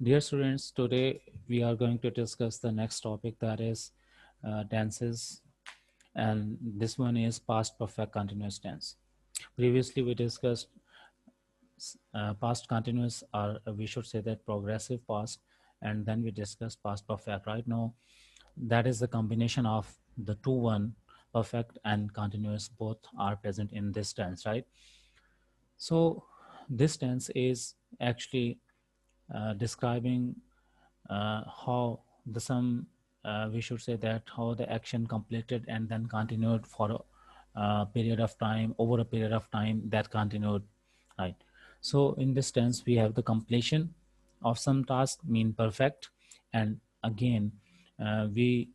Dear students, today we are going to discuss the next topic, that is tenses, and this one is past perfect continuous tense. Previously we discussed past continuous, or we should say that progressive past, and then we discussed past perfect. Right now, that is the combination of the two, one perfect and continuous, both are present in this tense, right? So this tense is actually describing how the some we should say that how the action completed and then continued for a period of time, over a period of time that continued, right? So in this tense we have the completion of some task mean perfect, and again we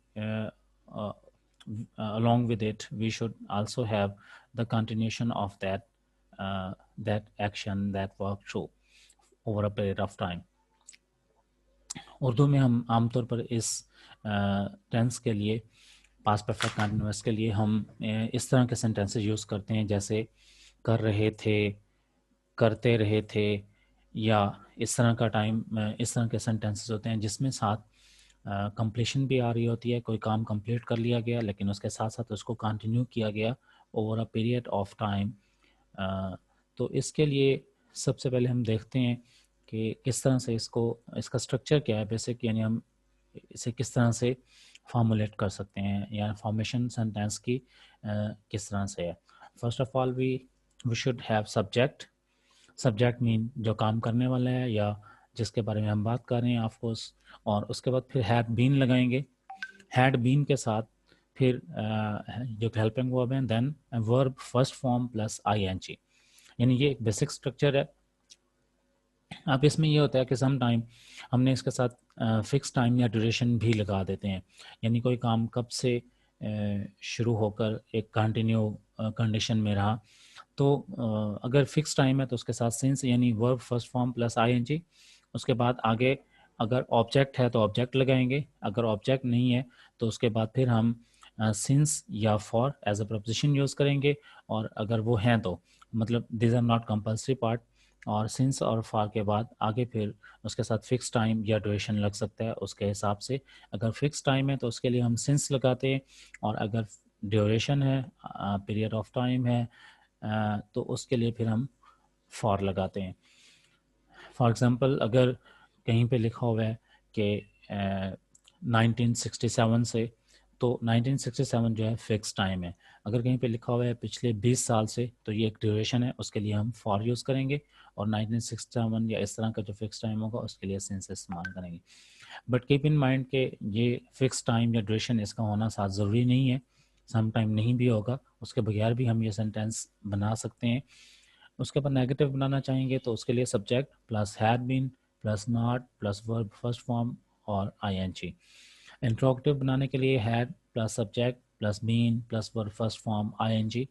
along with it we should also have the continuation of that action, that work through over a period of time. Urdu में हम आमतौर पर इस tense के लिए, past perfect continuous के लिए हम इस तरह के सेंटेंसेस यूज़ करते हैं, जैसे कर रहे थे, करते रहे थे, या इस तरह का टाइम, इस तरह के सेंटेंसेस होते हैं जिसमें साथ कंप्लीशन भी आ रही होती है, कोई काम कंप्लीट कर लिया गया लेकिन उसके साथ साथ उसको कंटिन्यू किया गया over a period of time. तो इसके लिए सबसे पहले हम देखते हैं कि किस तरह से इसका स्ट्रक्चर क्या है बेसिक, यानी हम इसे किस तरह से फॉर्मुलेट कर सकते हैं या फॉर्मेशन सेंटेंस की किस तरह से है। First of all we should have subject. Subject mean जो काम करने वाला है या जिसके बारे में हम बात कर रहे हैं ऑफकोर्स, और उसके बाद फिर हैड बीन लगाएंगे। हैड बीन के साथ फिर जो हेल्पिंग वर्ब है, then verb first form plus ING, यानी ये एक बेसिक स्ट्रक्चर है। अब इसमें ये होता है कि सम टाइम हमने इसके साथ फिक्स टाइम या ड्यूरेशन भी लगा देते हैं, यानी कोई काम कब से शुरू होकर एक कंटिन्यू कंडीशन में रहा। तो अगर फिक्स टाइम है तो उसके साथ सिंस यानी verb first form plus ING, उसके बाद आगे अगर ऑब्जेक्ट है तो ऑब्जेक्ट लगाएंगे, अगर ऑब्जेक्ट नहीं है तो उसके बाद फिर हम सिंस या for as a preposition use करेंगे, और अगर वो हैं तो मतलब this are not compulsory part, और सिंस और फॉर के बाद आगे फिर उसके साथ फिक्स टाइम या ड्यूरेशन लग सकता है उसके हिसाब से। अगर फिक्स टाइम है तो उसके लिए हम सिंस लगाते हैं, और अगर ड्यूरेशन है, पीरियड ऑफ टाइम है, तो उसके लिए फिर हम फॉर लगाते हैं। फॉर एग्ज़ाम्पल अगर कहीं पे लिखा हुआ है कि 1967 से, तो 1967 जो है फिक्स टाइम है। अगर कहीं पे लिखा हुआ है पिछले 20 साल से, तो ये एक ड्यूरेशन है, उसके लिए हम फॉर यूज़ करेंगे, और 1967 या इस तरह का जो फिक्स टाइम होगा उसके लिए सिंस इस्तेमाल करेंगे। बट कीप इन माइंड कि ये फिक्स टाइम या ड्यूरेशन इसका होना साथ ज़रूरी नहीं है, सम टाइम नहीं भी होगा, उसके बगैर भी हम ये सेंटेंस बना सकते हैं। उसके बाद नेगेटिव बनाना चाहेंगे तो उसके लिए subject plus had been plus not plus verb first form और आईएनजी। इंट्रोगेटिव बनाने के लिए had plus subject plus been plus verb first form ING,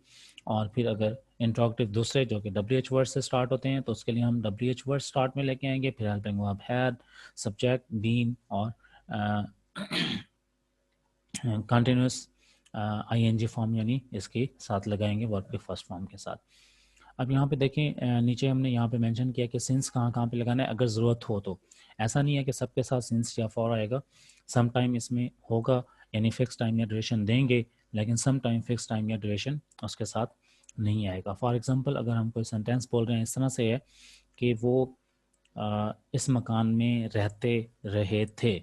और फिर अगर इंट्रोगेटिव दूसरे जो कि डब्ल्यू एच वर्ड से स्टार्ट होते हैं तो उसके लिए हम डब्ल्यू एच वर्ड स्टार्ट में लेके आएंगे, फिर helping verb had, subject, been और कंटिन्यूस आईएनजी फॉर्म यानी इसके साथ लगाएंगे वर्ब के फर्स्ट फॉर्म के साथ। अब यहाँ पे देखें, नीचे हमने यहाँ पे मेंशन किया कि सिंस कहाँ कहाँ पे लगाना है अगर ज़रूरत हो तो। ऐसा नहीं है कि सबके साथ सिंस या फॉर आएगा, सम टाइम इसमें होगा, यानी फिक्स टाइम या ड्यूरेशन देंगे, लेकिन सम टाइम फिक्स टाइम या ड्यूरेशन उसके साथ नहीं आएगा। फॉर एग्ज़ाम्पल अगर हम कोई सेंटेंस बोल रहे हैं इस तरह से है कि वो इस मकान में रहते रहे थे,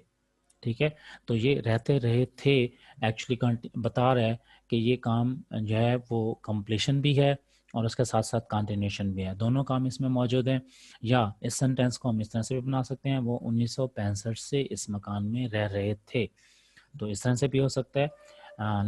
ठीक है, तो ये रहते रहे थे एक्चुअली बता रहा है कि ये काम जो है वो कंप्लीशन भी है और उसके साथ साथ कंटिन्यूशन भी है, दोनों काम इसमें मौजूद हैं। या इस सेंटेंस को हम इस तरह से भी बना सकते हैं, वो 1965 से इस मकान में रह रहे थे, तो इस तरह से भी हो सकता है।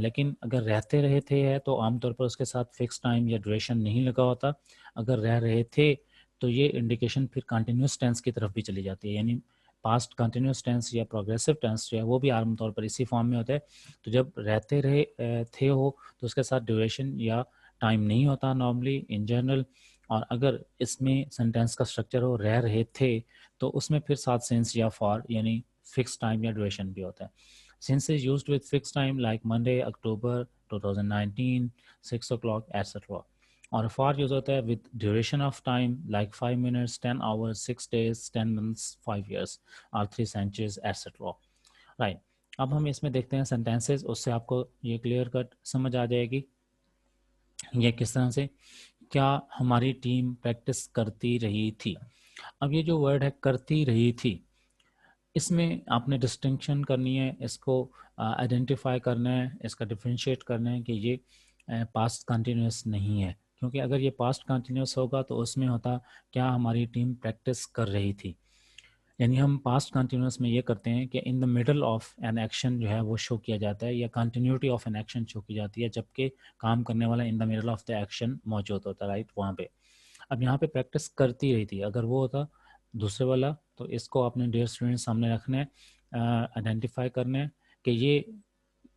लेकिन अगर रहते रहे थे है तो आमतौर पर उसके साथ फिक्स टाइम या ड्यूरेशन नहीं लगा होता। अगर रह रहे थे तो ये इंडिकेशन फिर कंटिन्यूस टेंस की तरफ भी चली जाती है, यानी पास्ट कंटिन्यूस टेंस या प्रोग्रेसिव टेंस जो है वो भी आमतौर पर इसी फॉर्म में होता है। तो जब रहते रहे थे हो तो उसके साथ ड्यूरेशन या टाइम नहीं होता नॉर्मली इन जनरल, और अगर इसमें सेंटेंस का स्ट्रक्चर हो रह रहे थे तो उसमें फिर साथ सेंस या फॉर यानी फिक्स टाइम या ड्यूरेशन भी होता है। Since is used with fixed time like Monday, October 2019, 6 o'clock, etc. और फॉर यूज होता है with duration of time like 5 minutes 10 hours 6 days 10 months 5 years और 3 सेंचुरीज एटसेट्रा। राइट, अब हम इसमें देखते हैं सेंटेंसेस, उससे आपको ये क्लियर कट समझ आ जाएगी ये किस तरह से क्या हमारी टीम प्रैक्टिस करती रही थी। अब ये जो वर्ड है करती रही थी, इसमें आपने डिस्टिंक्शन करनी है, इसको आइडेंटिफाई करना है, इसका डिफ्रेंशिएट करना है कि ये पास्ट कंटिन्यूस नहीं है, क्योंकि अगर ये पास्ट कंटिन्यूस होगा तो उसमें होता क्या हमारी टीम प्रैक्टिस कर रही थी। यानी हम पास्ट कंटिन्यूस में ये करते हैं कि in the middle of an action जो है वो शो किया जाता है, या continuity of an action show की जाती है, जबकि काम करने वाला in the middle of the action मौजूद होता है, राइट, वहाँ पे। अब यहाँ पे प्रैक्टिस करती रही थी, अगर वो होता दूसरे वाला तो इसको अपने डियर स्टूडेंट सामने रखना है, आइडेंटिफाई करना है कि ये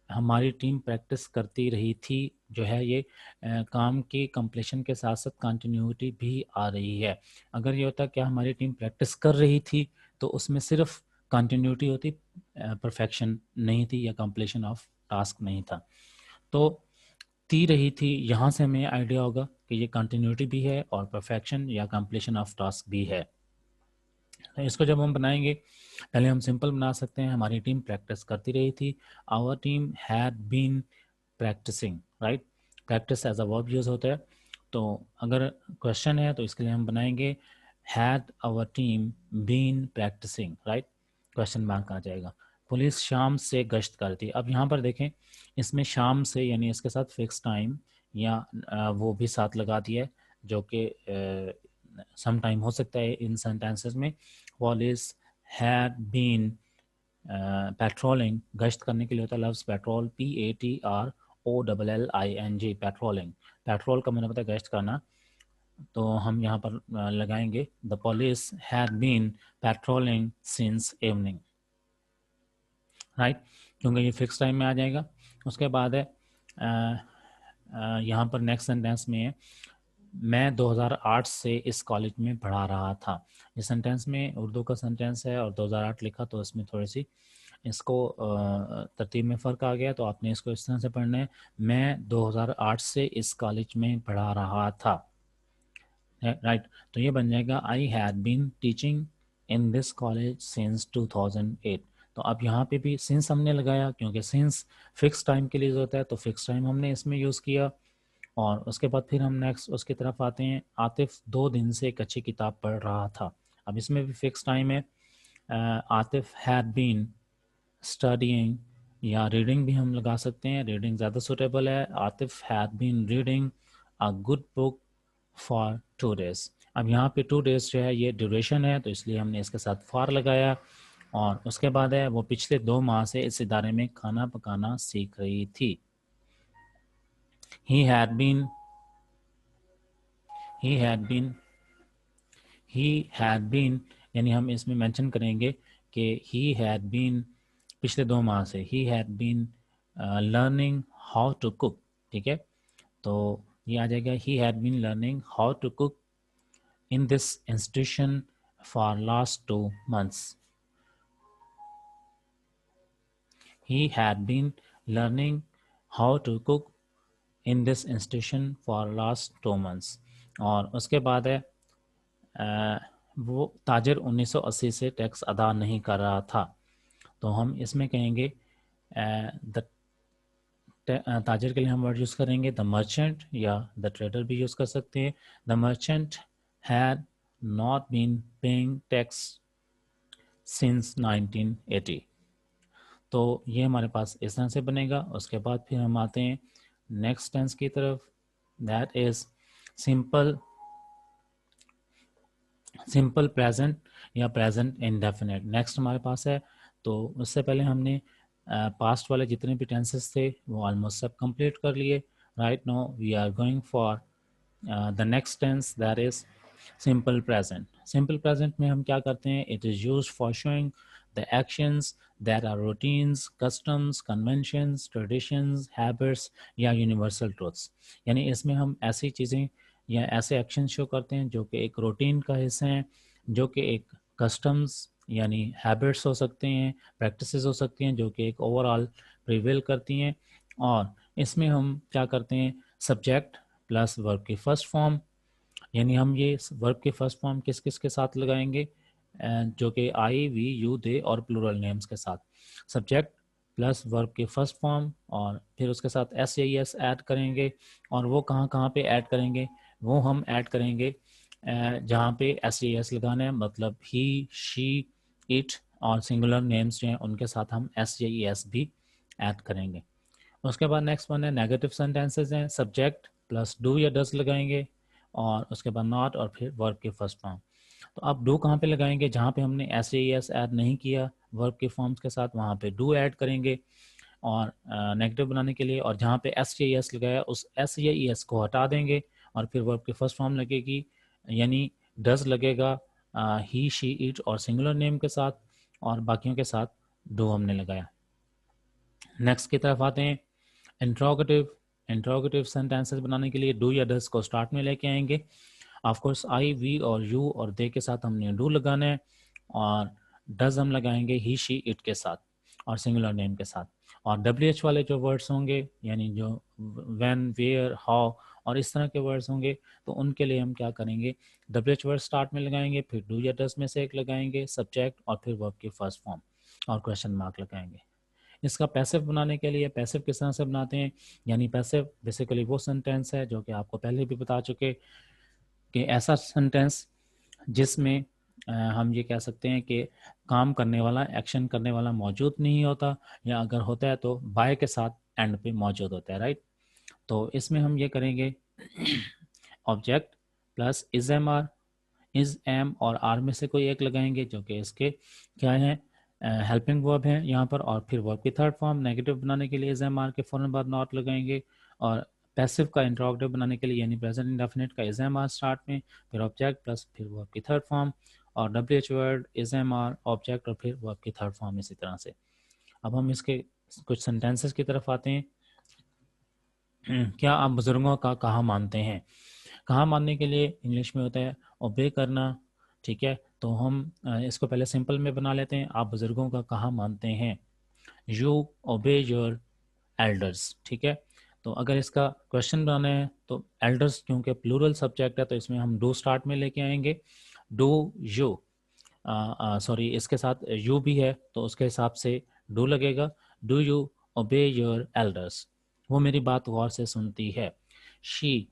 हमारी टीम प्रैक्टिस करती रही थी जो है ये काम की कंप्लीशन के साथ साथ कंटिन्यूटी भी आ रही है। अगर ये होता क्या हमारी टीम प्रैक्टिस कर रही थी तो उसमें सिर्फ कंटिन्यूटी होती, परफेक्शन नहीं थी या कंप्लीशन ऑफ टास्क नहीं था। तो ती रही थी, यहाँ से हमें आइडिया होगा कि ये कंटिन्यूटी भी है और परफेक्शन या कंप्लीशन ऑफ टास्क भी है। तो इसको जब हम बनाएंगे, पहले हम सिंपल बना सकते हैं, हमारी टीम प्रैक्टिस करती रही थी, our team had been practising, right. Practice as a verb use होता है, तो अगर क्वेश्चन है तो इसके लिए हम बनाएंगे had our team been practising, right, question mark आ जाएगा। पुलिस शाम से गश्त करती। अब यहाँ पर देखें, इसमें शाम से यानी इसके साथ फिक्स टाइम या वो भी साथ लगा दिया है, जो कि सम टाइम हो सकता है इन सेंटेंसेस में। पुलिस हैड बीन पेट्रोलिंग, गश्त करने के लिए होता है लफ्ज़ पेट्रोल, PATROLLING, पेट्रोलिंग। पेट्रोल का मतलब होता है गश्त करना, तो हम यहाँ पर लगाएंगे the police had been patrolling since evening, right, क्योंकि ये फिक्स टाइम में आ जाएगा। उसके बाद है यहाँ पर नेक्स्ट सेंटेंस में है मैं 2008 से इस कॉलेज में पढ़ा रहा था। इस सेंटेंस में उर्दू का सेंटेंस है और 2008 लिखा, तो इसमें थोड़ी सी इसको तरतीब में फ़र्क आ गया, तो आपने इसको इस तरह से पढ़ना है मैं 2008 से इस कॉलेज में पढ़ा रहा था, राइट। तो ये बन जाएगा I had been teaching in this college since 2008। तो अब यहाँ पे भी सिंस हमने लगाया, क्योंकि सिंस फिक्स टाइम के लिए होता है, तो फिक्स टाइम हमने इसमें यूज़ किया। और उसके बाद फिर हम नेक्स्ट उसकी तरफ आते हैं, आतिफ 2 दिन से एक अच्छी किताब पढ़ रहा था। अब इसमें भी फिक्स टाइम है, आतिफ हैड बीन स्टडीइंग, या रीडिंग भी हम लगा सकते हैं, रीडिंग ज़्यादा सूटेबल है। Atif had been reading a good book for 2 days. अब यहाँ पे 2 डेज जो है ये ड्यूरेशन है, तो इसलिए हमने इसके साथ फॉर लगाया। और उसके बाद है वो पिछले 2 माह से इस इदारे में खाना पकाना सीख रही थी। He had been he had been he had been, यानी हम इसमें मेंशन करेंगे कि ही हैड बीन पिछले 2 माह से, he had been learning how to cook, ठीक है। तो ये आ जाएगा he had been learning how to cook in this institution for last 2 months। He had been learning how to cook in this institution for last 2 months। और उसके बाद है वो ताजिर 1980 से टैक्स अदा नहीं कर रहा था, तो हम इसमें कहेंगे द ताजिर के लिए हम वर्ड यूज़ करेंगे द मर्चेंट, या द ट्रेडर भी यूज़ कर सकते हैं। The merchant had not been paying tax since 1980। तो ये हमारे पास इस तरह से बनेगा। उसके बाद फिर हम आते हैं नेक्स्ट टेंस की तरफ, that is simple simple present या प्रेजेंट इंडेफिनिट नेक्स्ट हमारे पास है। तो उससे पहले हमने पास्ट वाले जितने भी टेंसेस थे वो ऑलमोस्ट सब कंप्लीट कर लिए। Right now we are going for the next tense, that is simple present. Simple present में हम क्या करते हैं, it is use for showing the actions that are routines, customs, conventions, traditions, habits या universal truths. यानी इसमें हम ऐसी चीज़ें या ऐसे एक्शन शो करते हैं जो कि एक रूटीन का हिस्सा हैं, जो कि एक कस्टम्स यानी हैबिट्स हो सकते हैं, प्रैक्टिसेस हो सकती हैं, जो कि एक ओवरऑल प्रिवेल करती हैं। और इसमें हम क्या करते हैं, सब्जेक्ट प्लस वर्ब की फर्स्ट फॉर्म, यानी हम ये वर्ब की फर्स्ट फॉर्म किस किस के साथ लगाएंगे, जो कि आई, वी, यू, दे और प्लूरल नेम्स के साथ। सब्जेक्ट प्लस वर्ब की फर्स्ट फॉर्म और फिर उसके साथ एस या एस ऐड करेंगे। और वो कहाँ कहाँ पे ऐड करेंगे, वो हम ऐड करेंगे जहाँ पे एस या एस लगाना है, मतलब ही, शी, इट और सिंगुलर नेम्स जो हैं उनके साथ हम एस या एस भी ऐड करेंगे। उसके बाद नेक्स्ट वन है नेगेटिव सेंटेंसेस हैं, सब्जेक्ट प्लस डू या डस लगाएंगे और उसके बाद नॉट और फिर वर्ब के फर्स्ट फॉर्म। तो अब डू कहाँ पे लगाएंगे, जहाँ पे हमने एस या एस ऐड नहीं किया वर्ब के फॉर्म्स के साथ वहाँ पे डू ऐड करेंगे और नेगेटिव बनाने के लिए, और जहाँ पे एस या एस लगाया उस एस या एस को हटा देंगे और फिर वर्ब की फर्स्ट फॉर्म लगेगी, यानी डज लगेगा ही, शी, इट और सिंगुलर नेम के साथ, और बाकियों के साथ डू हमने लगाया। नेक्स्ट की तरफ आते हैं इंट्रोगेटिव। इंट्रोगेटिव सेंटेंसेस बनाने के लिए डू या डज को स्टार्ट में लेके आएंगे। ऑफ कोर्स आई, वी और यू और दे के साथ हमने डू लगाना है और डज हम लगाएंगे ही, शी, इट के साथ और सिंगुलर नेम के साथ। और डब्ल्यू वाले जो वर्ड्स होंगे, यानी जो व्हेन, वेयर, हाउ और इस तरह के वर्ड्स होंगे, तो उनके लिए हम क्या करेंगे, डब्ल्यू वर्ड स्टार्ट में लगाएंगे, फिर डू या डज में से एक लगाएंगे, सब्जेक्ट और फिर वर्ब की फर्स्ट फॉर्म और क्वेश्चन मार्क लगाएंगे। इसका पैसिव बनाने के लिए पैसिव किस तरह से बनाते हैं, यानी पैसिव बेसिकली वो सेंटेंस है जो कि आपको पहले भी बता चुके कि ऐसा सेंटेंस जिसमें हम ये कह सकते हैं कि काम करने वाला, एक्शन करने वाला मौजूद नहीं होता, या अगर होता है तो बाय के साथ एंड पे मौजूद होता है, राइट। तो इसमें हम ये करेंगे object plus is am are, is, am और आर में से कोई एक लगाएंगे जो कि इसके क्या है, हेल्पिंग वर्ब है यहाँ पर, और फिर वर्ब की थर्ड फॉर्म नेगेटिव बनाने के लिए इज, एम, आर के फ़ौरन बाद नॉट लगाएंगे, और पैसिव का इंट्रोगेटिव बनाने के लिए यानी प्रेजेंट इंडेफिनिट का इज, एम, आर स्टार्ट में, फिर ऑब्जेक्ट प्लस फिर वर्ब की थर्ड फॉर्म, और W H word, is, am, are, object और फिर वर्ब की थर्ड फॉर्म, इसी तरह से। अब हम इसके कुछ सेंटेंसेस की तरफ आते हैं। क्या आप बुजुर्गों का कहा मानते हैं। कहा मानने के लिए इंग्लिश में होता है ओबे करना, ठीक है। तो हम इसको पहले सिंपल में बना लेते हैं, आप बुजुर्गों का कहा मानते हैं, यू ओबे योर एल्डर्स, ठीक है। तो अगर इसका क्वेश्चन बनाना है तो एल्डर्स क्योंकि प्लूरल सब्जेक्ट है तो इसमें हम डू स्टार्ट में लेके आएंगे, डू यू, सॉरी इसके साथ यू भी है तो उसके हिसाब से डू लगेगा, डू यू ओबे योर एल्डर्स, वो मेरी बात गौर से सुनती है। शी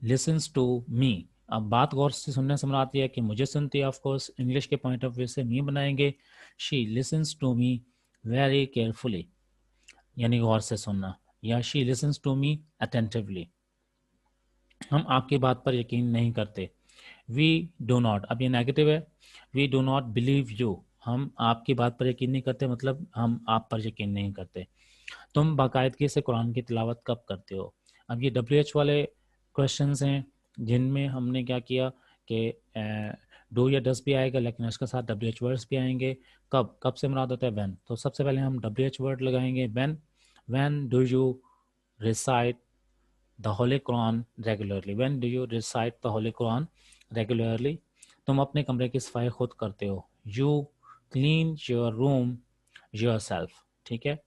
लिसन्स टू मी, अब बात गौर से सुनने से मुराद है कि मुझे सुनती है, ऑफ कोर्स इंग्लिश के पॉइंट ऑफ व्यू से मी बनाएंगे, she listens to me very carefully, यानी गौर से सुनना, या she listens to me attentively, हम आपकी बात पर यकीन नहीं करते। वी डो नॉट, अब ये नेगेटिव है, we do not believe you, हम आपकी बात पर यकीन नहीं करते, मतलब हम आप पर यकीन नहीं करते। तुम बाकायदगी से कुरान की तिलावत कब करते हो। अब ये डब्ल्यू एच वाले क्वेश्चंस हैं जिनमें हमने क्या किया कि डू या डस भी आएगा लेकिन उसके साथ डब्ल्यू एच वर्ड्स भी आएंगे। कब, कब से मुराद होता है व्हेन, तो सबसे पहले हम डब्ल्यू एच वर्ड लगाएंगे when, when do you recite the Holi Quran regularly, when do you recite the Holi Quran regularly, तुम अपने कमरे की सफाई खुद करते हो, you clean your room yourself, ठीक है।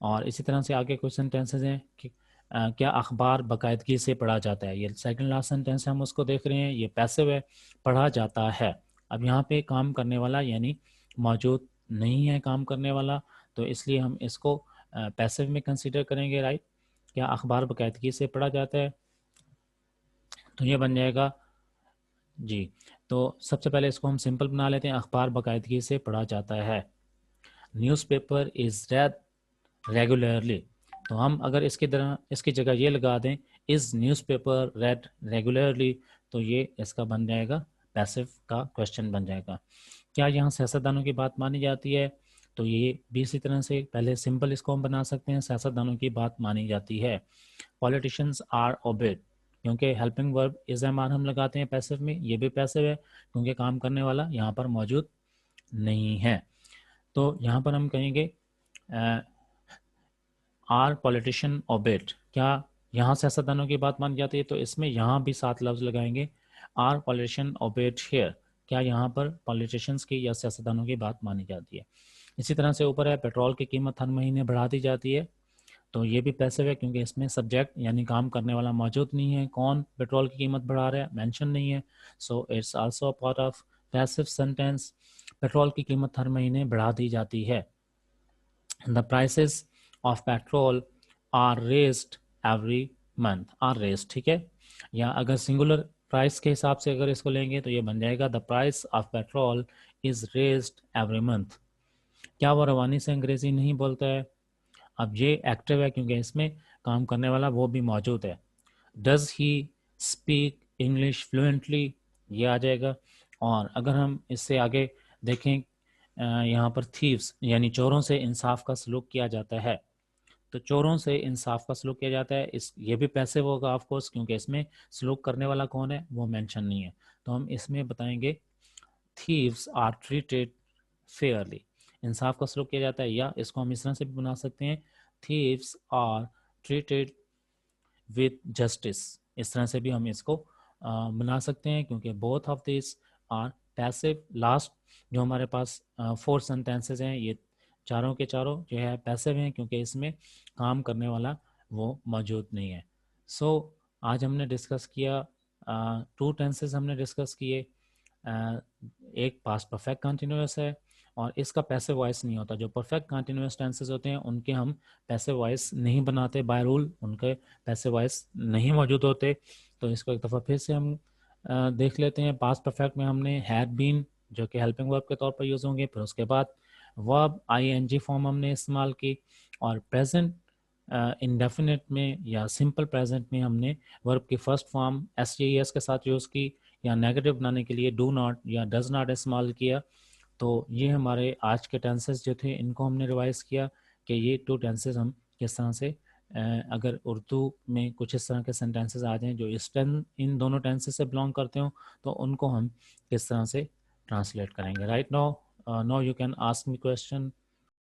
और इसी तरह से आगे कुछ सेंटेंसेस हैं कि क्या अखबार बाकायदगी से पढ़ा जाता है, ये सेकंड लास्ट सेंटेंस है, हम उसको देख रहे हैं, ये पैसिव है, पढ़ा जाता है। अब यहाँ पे काम करने वाला यानी मौजूद नहीं है काम करने वाला, तो इसलिए हम इसको पैसिव में कंसीडर करेंगे, राइट। क्या अखबार बाकायदगी से पढ़ा जाता है, तो ये बन जाएगा जी। तो सबसे पहले इसको हम सिंपल बना लेते हैं, अखबार बाकायदगी से पढ़ा जाता है, न्यूज़पेपर इज़ रेड रेगुलरली, तो हम अगर इसकी जगह ये लगा दें इज़ न्यूज़पेपर रेड रेगुलरली, तो ये इसका बन जाएगा पैसिव का क्वेश्चन बन जाएगा। क्या यहाँ सियासतदानों की बात मानी जाती है, तो ये भी इसी तरह से पहले सिंपल इसको हम बना सकते हैं, सियासतदानों की बात मानी जाती है। पॉलिटिशियंस आर ओबेड, क्योंकि helping verb is, am, are हम लगाते हैं पैसिव में, ये भी पैसिव है क्योंकि काम करने वाला यहाँ पर मौजूद नहीं है। तो यहाँ पर हम कहेंगे आर पॉलिटिशियन ओबेड, क्या यहाँ सियासतदानों की बात मानी जाती है, तो इसमें यहाँ भी 7 लफ्ज लगाएंगे, आर पॉलिटिशियन ओबेड हेयर, क्या यहाँ पर पॉलिटिशियंस की या सियासतदानों की बात मानी जाती है। इसी तरह से ऊपर है पेट्रोल की कीमत हर महीने बढ़ा दी जाती है, तो ये भी पैसिव है क्योंकि इसमें सब्जेक्ट यानी काम करने वाला मौजूद नहीं है। कौन पेट्रोल की कीमत बढ़ा रहा है, मेंशन नहीं है। So it's also part of passive sentence. Petrol की कीमत हर महीने बढ़ा दी जाती है। The prices of petrol are raised every month. Are raised, ठीक है। या अगर सिंगुलर प्राइस के हिसाब से अगर इसको लेंगे तो ये बन जाएगा the price of petrol is raised every month. क्या वो रवानी से अंग्रेजी नहीं बोलता है? अब ये एक्टिव है क्योंकि इसमें काम करने वाला वो भी मौजूद है। Does he speak English fluently, ये आ जाएगा। और अगर हम इससे आगे देखें, यहाँ पर थीव्स यानी चोरों से इंसाफ का सलूक किया जाता है। तो चोरों से इंसाफ का सलूक किया जाता है, इस ये भी पैसिव होगा ऑफ कोर्स क्योंकि इसमें सलूक करने वाला कौन है वो मेंशन नहीं है। तो हम इसमें बताएंगे थीव्स आर ट्रीटेड फेयरली। इंसाफ का सलूक किया जाता है, या इसको हम इस तरह से भी बना सकते हैं thieves are treated with justice. इस तरह से भी हम इसको बना सकते हैं क्योंकि both of this are passive. Last जो हमारे पास 4 सेंटेंसेस हैं, ये चारों के चारों जो है पैसिव हैं क्योंकि इसमें काम करने वाला वो मौजूद नहीं है। सो आज हमने डिस्कस किया 2 टेंसेस हमने डिस्कस किए। एक पास्ट परफेक्ट कंटिन्यूअस है और इसका पैसिव वॉइस नहीं होता। जो परफेक्ट कंटिन्यूअस टेंसेस होते हैं उनके हम पैसिव वॉइस नहीं बनाते बाय रूल, उनके पैसिव वॉइस नहीं मौजूद होते। तो इसको एक दफ़ा फिर से हम देख लेते हैं। पास्ट परफेक्ट में हमने हैड बीन जो कि हेल्पिंग वर्ब के तौर पर यूज़ होंगे, फिर उसके बाद वर्ब आईएनजी फॉर्म हमने इस्तेमाल की, और प्रेजेंट इंडेफिनिट में या सिंपल प्रेजेंट में हमने वर्ब की फर्स्ट फॉर्म एस के साथ यूज़ की, या नेगेटिव बनाने के लिए डू नॉट या डज नॉट इस्तेमाल किया। तो ये हमारे आज के टेंसेस जो थे इनको हमने रिवाइज किया कि ये 2 टेंसेस हम किस तरह से अगर उर्दू में कुछ इस तरह के सेंटेंसेस आ जाएं जो इन दोनों टेंसेस से बिलोंग करते हो तो उनको हम किस तरह से ट्रांसलेट करेंगे। Right now you can ask me question.